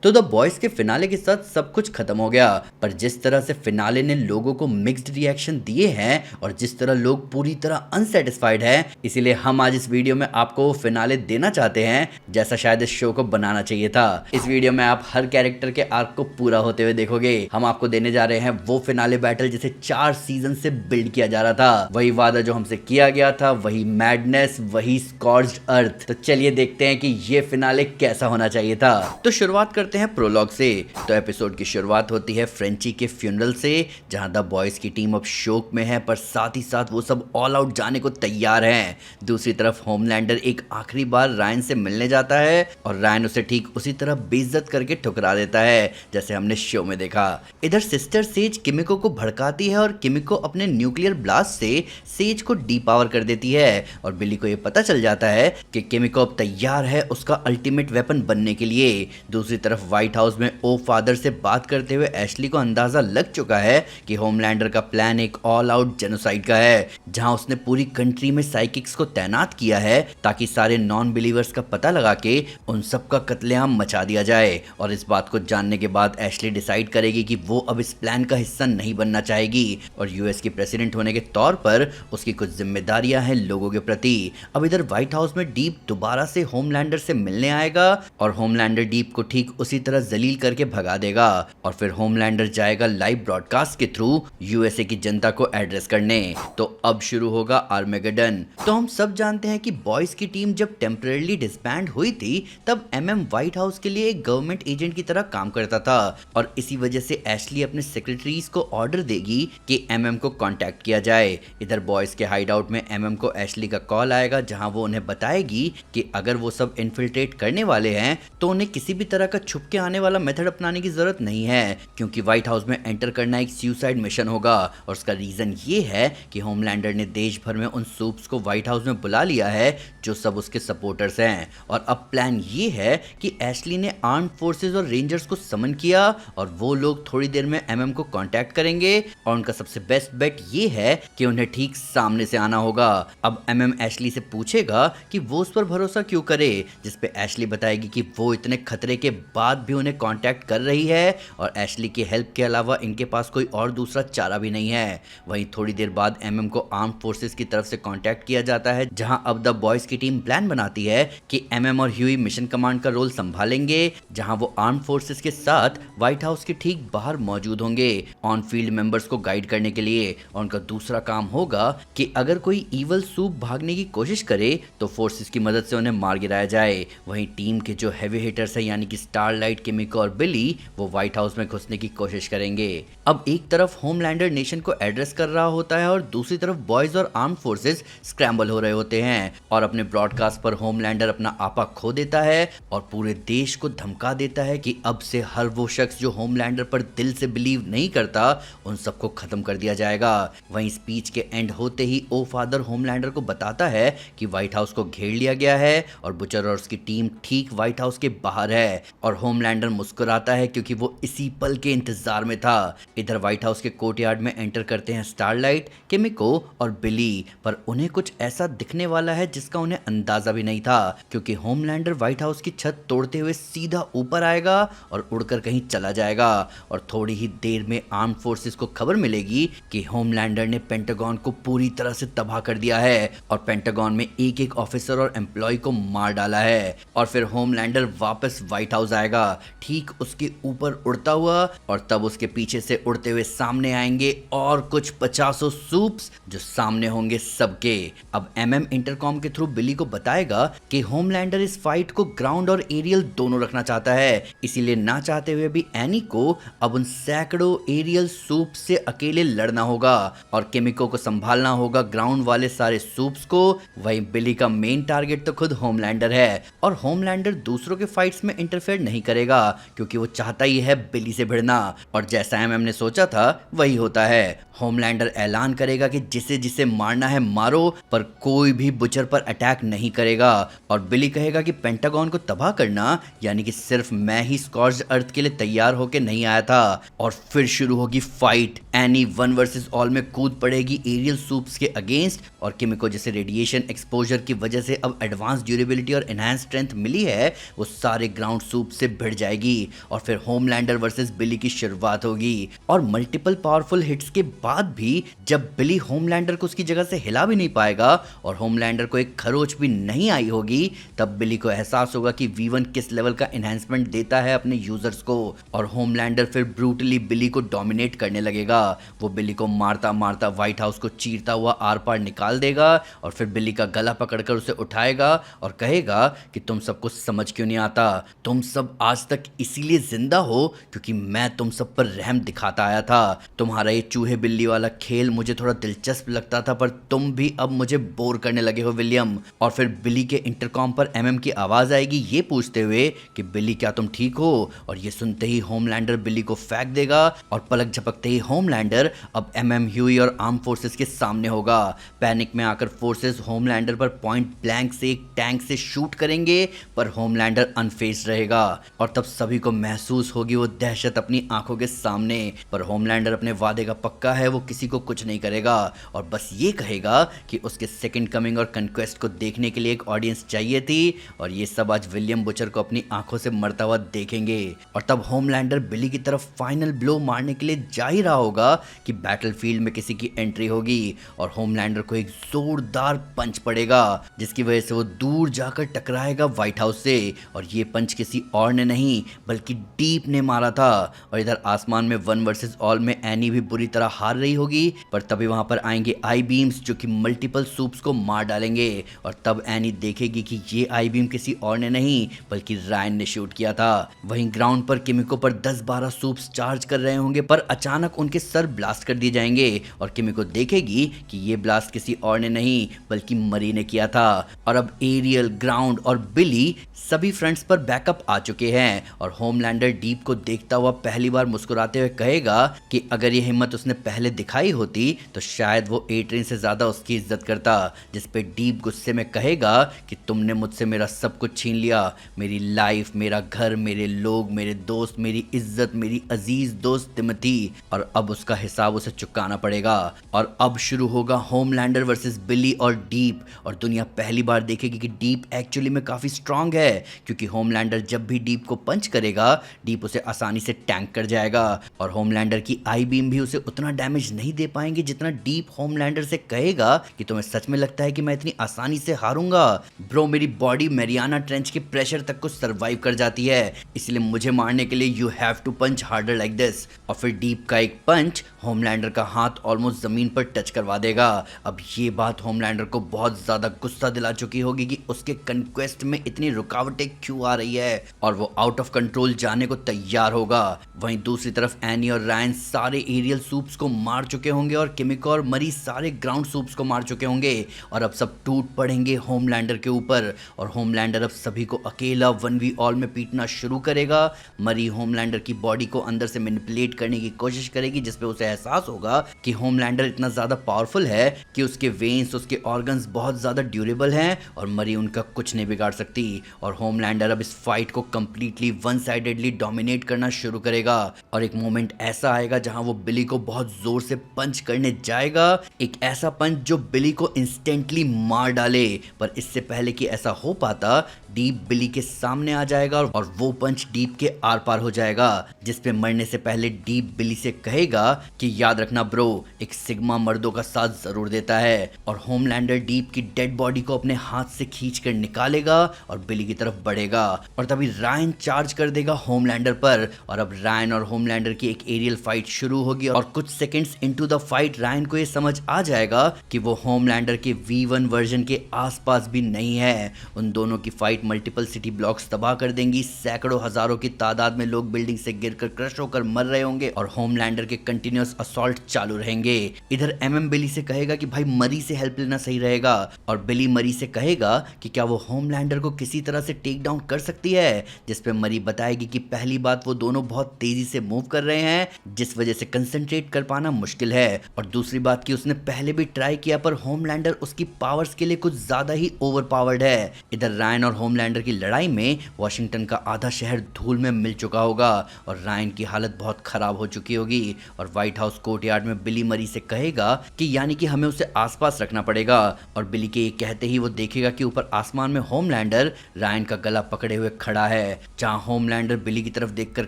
तो the boys के finale के साथ सब कुछ खत्म हो गया, पर जिस तरह से फिनाले ने लोगों को मिक्स्ड रिएक्शन दिए हैं और जिस तरह लोग पूरी तरह अनसेटिस्फाइड हैं, इसीलिए हम आज इस वीडियो में आपको वो फिनाले देना चाहते हैं जैसा शायद इस शो को बनाना चाहिए था। इस वीडियो में आप हर कैरेक्टर के आर्क को पूरा होते हुए देखोगे। हम आपको देने जा रहे हैं वो फिनाले बैटल जिसे 4 सीजन से बिल्ड किया जा रहा था, वही वादा जो हमसे किया गया था, वही मैडनेस, वही स्कॉर्च्ड अर्थ। तो चलिए देखते हैं कि ये फिनाले कैसा होना चाहिए था। तो शुरुआत करते हैं प्रोलॉग से। तो एपिसोड की शुरुआत होती है फ्रेंची के फ्यूनरल से, जहां द बॉयज की टीम अब शोक में है, पर साथ ही साथ वो सब ऑल आउट जाने को तैयार हैं। दूसरी तरफ होमलैंडर एक आखिरी बार रायन से मिलने जाता है और रायन उसे ठीक उसी तरह बेइज्जत करके ठुकरा देता है जैसे हमने शो में देखा। इधर सिस्टर सेज किमिको को भड़काती है और किमिको अपने न्यूक्लियर ब्लास्ट से सेज को डीपावर कर देती है और बिली को ये पता चल जाता है कि किमिको अब तैयार है उसका अल्टीमेट वेपन बनने के लिए। दूसरी तरफ व्हाइट हाउस में ओ फादर से बात करते हुए एशली को अंदाजा लग चुका है कि होमलैंडर का प्लान एक ऑल आउट जेनोसाइड का है, जहां उसने पूरी कंट्री में साइकिक्स को तैनात किया है ताकि सारे नॉन बिलीवर्स का पता लगा के उन सब का कत्लेआम मचा दिया जाए। और इस बात को जानने के बाद एशली डिसाइड करेगी कि वो अब इस प्लान का हिस्सा नहीं बनना चाहेगी और यूएस की प्रेसिडेंट होने के तौर पर उसकी कुछ जिम्मेदारियां हैं लोगों के प्रति। अब इधर व्हाइट हाउस में डीप दोबारा से होमलैंडर से मिलने आएगा और होमलैंडर डीप को ठीक उसी तरह जलील करके भगा देगा और फिर होमलैंडर जाएगा लाइव ब्रॉडकास्ट के थ्रू यूएसए की जनता को एड्रेस करने। तो अब शुरू होगा आर्मेगेडन। तो हम सब जानते हैं कि बॉयज की टीम जब टेम्परेली डिसबैंड हुई थी तब एमएम व्हाइट हाउस के लिए एक गवर्नमेंट एजेंट की तरह काम करता था और इसी वजह से एशली अपने सेक्रेटरीज को ऑर्डर देगी कि एमएम को कांटेक्ट किया जाए। इधर बॉयज के हाइडआउट में एमएम को एशली का कॉल आएगा जहां वो उन्हें बताएगी कि अगर वो सब इन्फिल्ट्रेट करने वाले हैं तो उन्हें किसी भी तरह का छुप के आने वाला मेथड अपनाने की जरूरत नहीं है, क्योंकि व्हाइट हाउस में एंटर करना एक सुसाइड मिशन होगा। और उसका रीजन ये है कि होमलैंडर ने देश भर में उन सूप्स को व्हाइट हाउस में बुला लिया है जो सब उसके सपोर्टर्स हैं। और अब प्लान ये है कि एशली ने आर्म फोर्सेस और रेंजर्स को समन किया और वो लोग थोड़ी देर में एमएम को कांटेक्ट करेंगे और उनका सबसे बेस्ट बेट ये है कि उन्हें ठीक सामने से आना होगा। अब एमएम एशली से पूछेगा कि वो उस पर भरोसा क्यों करे, जिसपे एशली बताएगी कि वो इतने खतरे के बाद भी उन्हें कांटेक्ट कर रही है और एशली की हेल्प के अलावा इनके पास कोई और दूसरा चारा भी नहीं है। वहीं थोड़ी देर बाद एमएम को आर्म फोर्सेस की तरफ से कांटेक्ट किया जाता है, जहां अब द बॉयज की टीम प्लान बनाती है कि एमएम और ह्यूई मिशन कमांड का रोल संभालेंगे, जहां वो आर्म फोर्सेस के साथ व्हाइट हाउस के ठीक बाहर मौजूद होंगे ऑन फील्ड मेंबर्स को गाइड करने के लिए। और उनका दूसरा काम होगा कि अगर कोई ईवल सूप भागने की कोशिश करे तो फोर्सेस की मदद से उन्हें मार गिराया जाए। वहीं टीम के जो हैवी हिटर्स है यानी कि स्टारलाइट, किमिको और बिली, वो व्हाइट हाउस में घुसने की कोशिश करेंगे। अब एक तरफ होमलैंडर नेशन को एड्रेस कर रहा होता है और दूसरी तरफ बॉयज और आर्म फोर्सेस स्क्रैम्बल हो रहे होते हैं और अपने ब्रॉडकास्ट पर होमलैंडर अपना आपा खो देता है और पूरे देश को धमका देता है कि अब से हर वो शख्स जो होमलैंडर पर दिल से बिलीव नहीं करता उन सबको खत्म कर दिया जाएगा। वहीं स्पीच के एंड होते ही ओ फादर होमलैंडर को बताता है कि व्हाइट हाउस को घेर लिया गया है और बुचर और उसकी टीम ठीक व्हाइट हाउस के बाहर है और होमलैंडर मुस्कुराता है क्योंकि वो इसी पल के इंतजार में था। इधर व्हाइट हाउस के कोर्टयार्ड में एंटर करते हैं स्टारलाइट, किमिको और बिली, पर उन्हें कुछ ऐसा दिखने वाला है जिसका उन्हें अंदाजा भी नहीं था, क्योंकि होमलैंडर व्हाइट हाउस की छत तोड़ते हुए सीधा ऊपर आएगा और उड़कर कहीं चला जाएगा। और थोड़ी ही देर में आर्म फोर्सेस को खबर मिलेगी कि होमलैंडर ने पेंटागन को पूरी तरह से तबाह कर दिया है और पेंटागन में एक एक ऑफिसर और एम्प्लॉय को मार डाला है। और फिर होमलैंडर वापस व्हाइट हाउस आएगा ठीक उसके ऊपर उड़ता हुआ और तब उसके पीछे से उड़ते हुए सामने आएंगे और कुछ 50 सूप्स जो सामने होंगे सबके। अब एमएम इंटरकॉम के थ्रू बिली को बताएगा कि होमलैंडर इस फाइट को ग्राउंड और एरियल दोनों रखना चाहता है, इसीलिए ना चाहते हुए भी एनी को अब उन सैकड़ों एरियल सूप से अकेले लड़ना होगा और किमिको को संभालना होगा ग्राउंड वाले सारे सूप्स को। वहीं बिली का मेन टारगेट तो खुद होमलैंडर है और होमलैंडर दूसरों के फाइट्स में इंटरफेयर नहीं करेगा क्योंकि वो चाहता ही है बिली से भिड़ना और जैसा एमएम ने सोचा था वही होता है। होमलैंडर ऐलान करेगा कि जिसे जिसे मारना है मारो, पर कोई भी बुचर पर अटैक नहीं करेगा और बिली कहेगा कि पेंटागन को तबाह करना यानी कि सिर्फ मैं ही स्कॉर्च्ड अर्थ के लिए तैयार होके नहीं आया था। और फिर शुरू होगी फाइट। एनी 1 वर्सेस ऑल में कूद पड़ेगी एरियल सूप्स के अगेंस्ट और किमिको जैसे रेडिएशन एक्सपोजर की वजह से अब एडवांस ड्यूरेबिलिटी और एनहांस स्ट्रेंथ मिली है, वो सारे ग्राउंड सूप से भिड़ जाएगी और फिर होमलैंडर वर्सेस बिली की शुरुआत होगी। और मल्टीपल पावरफुल हिट्स के बाद भी जब बिली होमलैंडर को उसकी जगह से हिला भी नहीं पाएगा और होमलैंडर को एक खरोच भी नहीं आई होगी, तब बिली को एहसास होगा कि V1 किस लेवल का एनहांसमेंट देता है अपने यूजर्स को। और होमलैंडर फिर ब्रूटली बिली को डोमिनेट करने लगेगा। वो बिली को मारता मारता व्हाइट हाउस को चीरता हुआ आर पार निकाल देगा और फिर बिली का गला पकड़कर उसे उठाएगा और कहेगा कि तुम सबको समझ क्यों नहीं आता, तुम सब आज तक इसीलिए जिंदा हो क्योंकि मैं तुम सब पर रहम दिखाता आया था। तुम्हारा ये चूहे बिल्ली वाला खेल मुझे थोड़ा दिलचस्प लगता था, पर तुम भी अब मुझे बोर करने लगे हो विलियम। और फिर बिली के इंटरकॉम पर MM की आवाज आएगी ये पूछते हुए कि बिली क्या तुम ठीक हो। और ये सुनते ही होमलैंडर बिली को फेंक देगा और पलक झपकते ही होमलैंडर अब MM ह्यूई और आर्म फोर्सेस के सामने होगा। पैनिक में आकर फोर्सेस होमलैंडर पर पॉइंट ब्लैंक से एक टैंक से शूट करेंगे, पर होमलैंडर अनफेस्ड रहेगा और तब सभी को महसूस होगी वो दहशत अपनी आंखों के सामने। पर होमलैंडर अपने वादे का पक्का है, वो किसी को कुछ नहीं करेगा और बस ये कहेगा कि उसके सेकंड कमिंग और कन्क्वेस्ट को देखने के लिए एक ऑडियंस चाहिए थी और ये सब आज विलियम बुचर को अपनी आंखों से मरता हुआ देखेंगे। और तब होमलैंडर बिली की तरफ फाइनल ब्लो मारने के लिए जा ही रहा होगा कि बैटलफील्ड में किसी की एंट्री होगी और होमलैंडर को एक जोरदार पंच पड़ेगा जिसकी वजह से वो दूर जाकर टकराएगा व्हाइट हाउस से। और ये पंच किसी और ने नहीं बल्कि डीप ने मारा था। और इधर आसमान में 1 वर्सेस ऑल में एनी भी बुरी तरह हार रही होगी, पर तभी वहां पर आएंगे आई बीम्स जो कि मल्टीपल सूप्स को मार डालेंगे। और तब एनी देखेगी कि ये आई बीम किसी और ने नहीं बल्कि रायन ने शूट किया था। वहीं ग्राउंड पर किमिको पर 10-12 सूप्स चार्ज कर रहे होंगे, पर अचानक उनके सर ब्लास्ट कर दिए जाएंगे और किमिको देखेगी कि ये ब्लास्ट किसी और ने नहीं बल्कि मरी ने किया था। और अब एरियल, ग्राउंड और बिली सभी फ्रंट्स पर बैकअप आ चुके हैं और होमलैंडर डीप को देखता हुआ पहली बार मुस्कुराते हुए कहेगा कि अगर ये हिम्मत उसने पहले दिखाई होती तो शायद वो एट्रिन से ज्यादा उसकी इज्जत करता। जिस पे डीप गुस्से में कहेगा कि तुमने मुझसे मेरा सब कुछ छीन लिया, मेरी लाइफ, मेरा घर, मेरे लोग, मेरे दोस्त, मेरी इज्जत, मेरी अजीज दोस्त तिमोथी, और अब उसका हिसाब उसे चुकाना पड़ेगा। और अब शुरू होगा होमलैंडर वर्सेस बिली और डीप। और दुनिया पहली बार देखेगी कि डीप एक्चुअली में काफी स्ट्रांग है, क्योंकि होमलैंडर जब भी डीप को पंच करेगा डीप उसे आसानी से टैंक कर जाएगा और होमलैंडर की आई बीम भी उसे उतना डैमेज नहीं दे पाएंगे जितना डीप होमलैंडर से कहेगा कि तुम्हें सच में लगता है कि मैं इतनी आसानी से हारूंगा। ब्रो, मेरी बॉडी मैरियाना ट्रेंच के प्रेशर तक को सरवाइव कर जाती है, इसलिए मुझे मारने के लिए you have to punch harder like this. और फिर डीप का एक पंच होमलैंडर का हाथ ऑलमोस्ट जमीन पर टच करवा देगा। अब ये बात होमलैंडर को बहुत ज्यादा गुस्सा दिला चुकी होगी कि उसके कन्क्वेस्ट में इतनी रुकावटें क्यों आ रही है और वो आउट ऑफ कंट्रोल जाने को तैयार होगा। वहीं दूसरी तरफ एनी और रायन सारे एरियल सूप्स को मार चुके होंगे और किमिको और मरी सारे ग्राउंड सूप्स को मार चुके होंगे और अब सब टूट पड़ेंगे होमलैंडर के ऊपर। और होमलैंडर अब सभी को अकेला 1v ऑल में पीटना शुरू करेगा। मरी होमलैंडर की बॉडी को अंदर से मैनिपुलेट करने की कोशिश करेगी, जिसपे उसे एहसास होगा कि होमलैंडर इतना ज्यादा पावरफुल है कि उसके वेन्स, उसके ऑर्गन्स बहुत ज्यादा ड्यूरेबल हैं और मरी उनका कुछ नहीं बिगाड़ सकती। और होमलैंडर अब इस फाइट को कंप्लीटली वन साइडेडली डोमिनेट करना शुरू करेगा और एक मोमेंट ऐसा आएगा जहां वो बिली को बहुत जोर से पंच करने जाएगा, एक ऐसा पंच जो बिली को इंस्टेंटली मार डाले। पर इससे पहले कि ऐसा हो पाता, डीप बिली के सामने आ जाएगा और वो पंच डीप के आर पार हो जाएगा, जिसपे मरने से पहले डीप बिली से कहेगा कि याद रखना ब्रो, एक सिग्मा मर्दों का साथ जरूर देता है। और होमलैंडर डीप की डेड बॉडी को अपने हाथ से खींचकर निकालेगा और बिली की तरफ बढ़ेगा और तभी रायन चार्ज कर देगा होमलैंडर पर। और अब रायन और होमलैंडर की एक एरियल फाइट शुरू होगी और कुछ seconds into the fight Ryan को ये समझ आ जाएगा कि वो होमलैंडर के V1 वर्जन के आसपास भी नहीं है। उन दोनों की फाइट मल्टीपल सिटी ब्लॉक्स तबाह कर देंगी, सैकड़ों हजारों की तादाद में लोग बिल्डिंग से गिरकर क्रश होकर मर रहे होंगे और होमलैंडर के कंटिन्यूअस असॉल्ट चालू रहेंगे। इधर MM बिली से कहेगा कि भाई मरी से हेल्प लेना सही रहेगा और बिली मरी से कहेगा कि क्या वो होमलैंडर को किसी तरह से टेक डाउन कर सकती है, जिसपे मरी बताएगी कि पहली बात वो दोनों बहुत तेजी से मूव कर रहे हैं जिस वजह से कंसंट्रेट कर पाना मुश्किल है, और दूसरी बात कि उसने पहले भी ट्राई किया पर होमलैंडर उसकी पावर्स के लिए कुछ ज्यादा ही ओवर पावर्ड है। इधर रायन और होमलैंडर की लड़ाई में वॉशिंगटन का आधा शहर धूल में मिल चुका होगा और रायन की हालत बहुत खराब हो चुकी होगी और व्हाइट हाउस कोर्टयार्ड में बिली मरी से कहेगा कि यानी कि हमें उसे आसपास रखना पड़ेगा। और बिली के ये कहते ही वो देखेगा कि ऊपर आसमान में होमलैंडर रायन का गला पकड़े हुए खड़ा है जहां होमलैंडर बिली की तरफ देखकर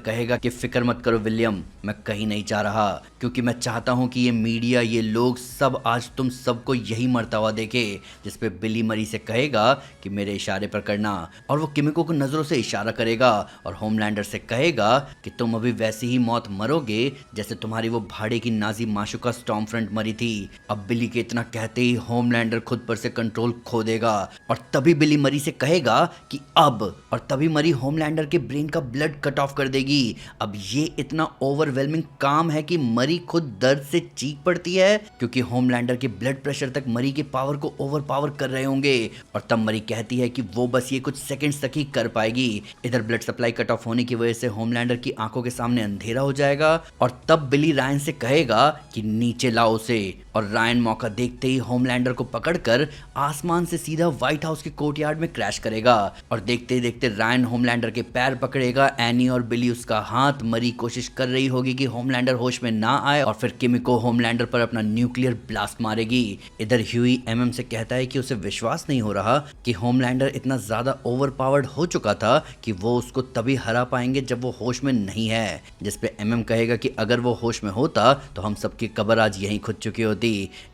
कहेगा कि फिक्र मत करो विलियम, मैं कहीं नहीं जा रहा, क्योंकि मैं चाहता हूं कि ये मीडिया, ये लोग सब आज तुम सबको यही मरता हुआ देखे। जिसपे बिली मरी से कहेगा कि मेरे इशारे पर करना, और वो किमिको को नजरों से इशारा करेगा और होमलैंडर से कहेगा कि तुम अभी वैसी ही मौत मरोगे जैसे तुम्हारी वो भाड़े की नाजी माशुका स्टॉर्मफ्रंट मरी थी। अब बिली के इतना कहते ही होमलैंडर खुद पर से कंट्रोल खो देगा और तभी बिली मरी से कहेगा कि अब, और तभी मरी होमलैंडर के ब्रेन का ब्लड कट ऑफ कर देगी। अब ये इतना ओवरवेलमिंग काम है कि मरी खुद दर्द से चीख पड़ती है, क्योंकि होमलैंडर के ब्लड प्रेशर तक मरी के पावर को ओवरपावर कर रहे होंगे। और तब मरी कहती है कि वो बस ये कुछ सेकंड्स तक ही कर पाएगी। इधर ब्लड सप्लाई कट ऑफ होने की वजह से होमलैंडर की आंखों के सामने अंधेरा हो जाएगा और तब बिली रायन से कहेगा कि नीचे लाओ उसे। और रायन मौका देखते ही होमलैंडर को पकड़कर आसमान से सीधा व्हाइट हाउस के कोर्टयार्ड में क्रैश करेगा। और देखते ही देखते रायन होमलैंडर के पैर पकड़ेगा, एनी और बिली उसका हाथ। मरी कोशिश कर रही होगी कि होमलैंडर होश में ना आए और फिर किमिको होमलैंडर पर अपना न्यूक्लियर ब्लास्ट मारेगी। इधर ह्यूई एमएम से कहता है कि उसे विश्वास नहीं हो रहा कि होमलैंडर इतना ज्यादा ओवरपावर्ड हो चुका था कि वो उसको तभी हरा पाएंगे जब वो होश में नहीं है। जिसपे एमएम कहेगा कि अगर वो होश में होता तो हम सबकी कब्र आज यहीं खुद चुकी होती।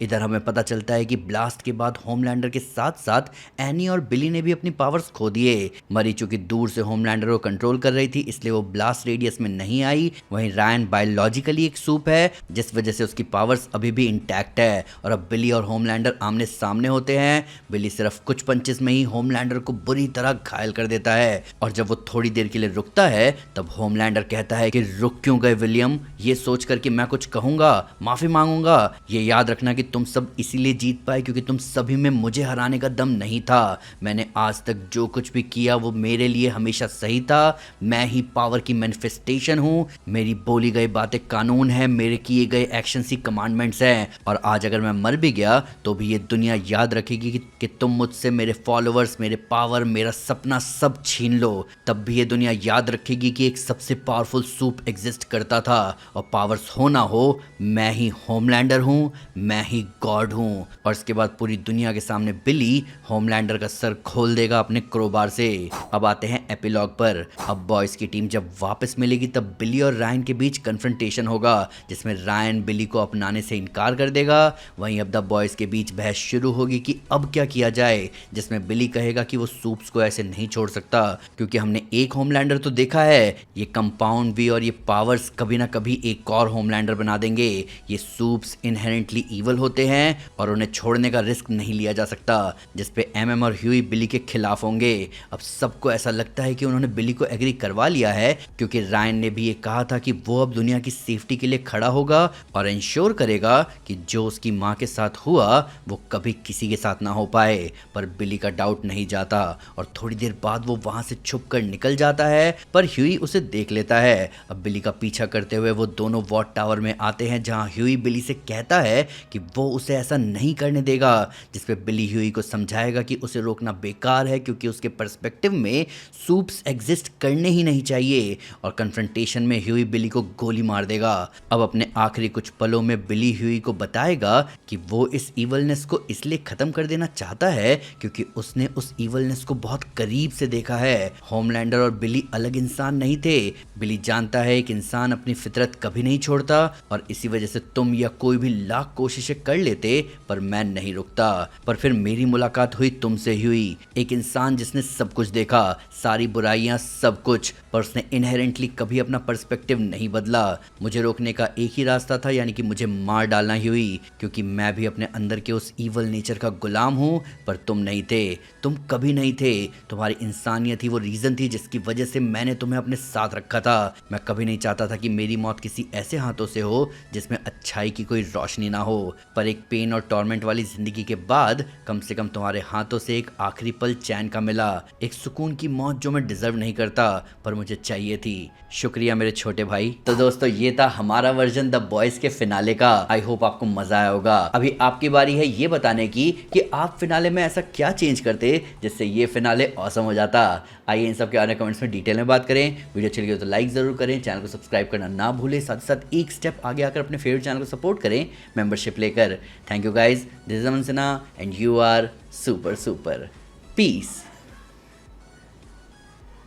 इधर हमें पता चलता है कि ब्लास्ट के बाद होमलैंडर के साथ साथ एनी और बिली ने भी अपनी पावर्स खो दिए। मरी चूंकि दूर से होमलैंडर को कंट्रोल कर रही थी इसलिए वो ब्लास्ट रेडियस में नहीं आई। वहीं रायन बायोलॉजिकली एक सूप है जिस वजह से उसकी पावर्स अभी भी इंटैक्ट है। और अब बिली और होमलैंडर आमने सामने होते हैं। बिली सिर्फ कुछ पंचेस में ही होमलैंडर को बुरी तरह घायल कर देता है और जब वो थोड़ी देर के लिए रुकता है तब होमलैंडर कहता है कि रुक क्यों गए विलियम, ये सोच कर कि मैं कुछ कहूंगा, माफी मांगूंगा। ये याद रखना कि तुम सब इसीलिए जीत पाए क्योंकि तुम सभी में मुझे हराने का दम नहीं था। मैंने आज तक जो कुछ भी किया वो मेरे लिए हमेशा सही था। मैं ही पावर की मैनिफेस्टेशन हूँ। मेरी बोली गई बातें कानून है, मेरे किए गए एक्शन ही कमांडमेंट्स हैं। और आज अगर मैं मर भी गया तो भी ये दुनिया याद रखेगी कि तुम मुझसे मेरे फॉलोअर्स, मेरे पावर, मेरा सपना सब छीन लो। तब भी ये दुनिया याद रखेगी कि एक सबसे पावरफुल सूप एग्जिस्ट करता था और पावर्स हो ना हो, मैं ही होमलैंडर हूँ, मैं ही गॉड हूँ। और इसके बाद पूरी दुनिया के सामने बिली होमलैंडर का सर खोल देगा अपने क्रोबार से। अब आते हैं एपिलॉग पर। अब बॉयज की टीम जब वापस मिलेगी तब बिली और रायन के बीच कन्फ्रंटेशन होगा जिसमें रायन बिली को अपनाने से इनकार कर देगा। वहीं अब द बॉयज के बीच बहस शुरू होगी कि अब क्या किया जाए, जिसमें बिली कहेगा कि वो सूप्स को ऐसे नहीं छोड़ सकता क्योंकि हमने एक होमलैंडर तो देखा है, ये कंपाउंड भी और ये पावर्स कभी ना कभी एक और होमलैंडर बना देंगे। ये सूप्स इनहेरेंटली ईवल होते हैं और उन्हें छोड़ने का रिस्क नहीं लिया जा सकता। जिसपे एमएम और ह्यूई बिली के खिलाफ होंगे। अब सबको ऐसा लगता है कि उन्होंने बिली को एग्री करवा लिया है क्योंकि रायन ने भी ये कहा था कि वो अब दुनिया की सेफ्टी के लिए खड़ा होगा और इंश्योर करेगा कि जो उसकी माँ के साथ हुआ वो कभी किसी के साथ ना हो पाए। पर बिली का डाउट नहीं जाता और थोड़ी देर बाद वो वहां से छुप कर निकल जाता है पर ह्यूई उसे देख लेता है। अब बिली का पीछा करते हुए वो दोनों वॉट टावर में आते हैं जहां ह्यूई बिली से कहता है कि वो उसे ऐसा नहीं करने देगा। जिसपे बिली ह्यूई को समझाएगा कि उसे रोकना बेकार है क्योंकि उसके पर्सपेक्टिव में सूप्स एग्जिस्ट करने ही नहीं चाहिए। और कन्फ्रंटेशन में ह्यूई बिली को गोली मार देगा। अब अपने आखिरी कुछ पलों में बिली ह्यूई को बताएगा कि वो इस इवलनेस को इसलिए खत्म कर देना चाहता है क्योंकि उसने उस इवलनेस को बहुत करीब से देखा है। होमलैंडर और बिली अलग इंसान नहीं थे। बिली जानता है एक इंसान अपनी फितरत कभी नहीं छोड़ता और इसी वजह से तुम या कोई भी लाख कोशिशें कर लेते पर मैं नहीं रुकता। पर फिर मेरी मुलाकात हुई तुमसे हुई, एक इंसान जिसने सब कुछ देखा, सारी बुराइयां, सब कुछ, पर उसने इनहेरेंटली कभी अपना पर्सपेक्टिव नहीं बदला। मुझे रोकने का एक ही रास्ता था, यानी कि मुझे मार डालना ही हुई क्योंकि मैं भी अपने अंदर के उस ईवल नेचर का गुलाम हूँ। पर तुम नहीं थे, तुम कभी नहीं थे। तुम्हारी इंसानियत ही वो रीजन थी जिसकी वजह से मैंने तुम्हें अपने साथ रखा था। मैं कभी नहीं चाहता था कि मेरी मौत किसी ऐसे हाथों से हो जिसमें अच्छाई की कोई रोशनी ना हो। पर एक पेन और टॉर्मेंट वाली जिंदगी के बाद कम से कम तुम्हारे हाथों से एक आखिरी पल चैन का मिला, एक सुकून की मौत जो मैं डिजर्व नहीं करता पर मुझे चाहिए थी। शुक्रिया मेरे छोटे भाई। तो दोस्तों ये था हमारा वर्जन द बॉयज के फिनाले का। आई होप आपको मजा आया होगा। अभी आपकी बारी है ये बताने की कि आप फिनाले में ऐसा क्या चेंज करते जिससे ये फिनाले ऑसम हो जाता। आइए इन सब के आने कमेंट्स में डिटेल में बात करें। वीडियो अच्छी लगी तो लाइक जरूर करें, चैनल को सब्सक्राइब करना ना भूलें, साथ ही साथ एक स्टेप आगे आकर अपने फेवरेट चैनल को सपोर्ट करें मेंबरशिप लेकर। Thank you guys, this is Aman Sinha and you are super super. Piece.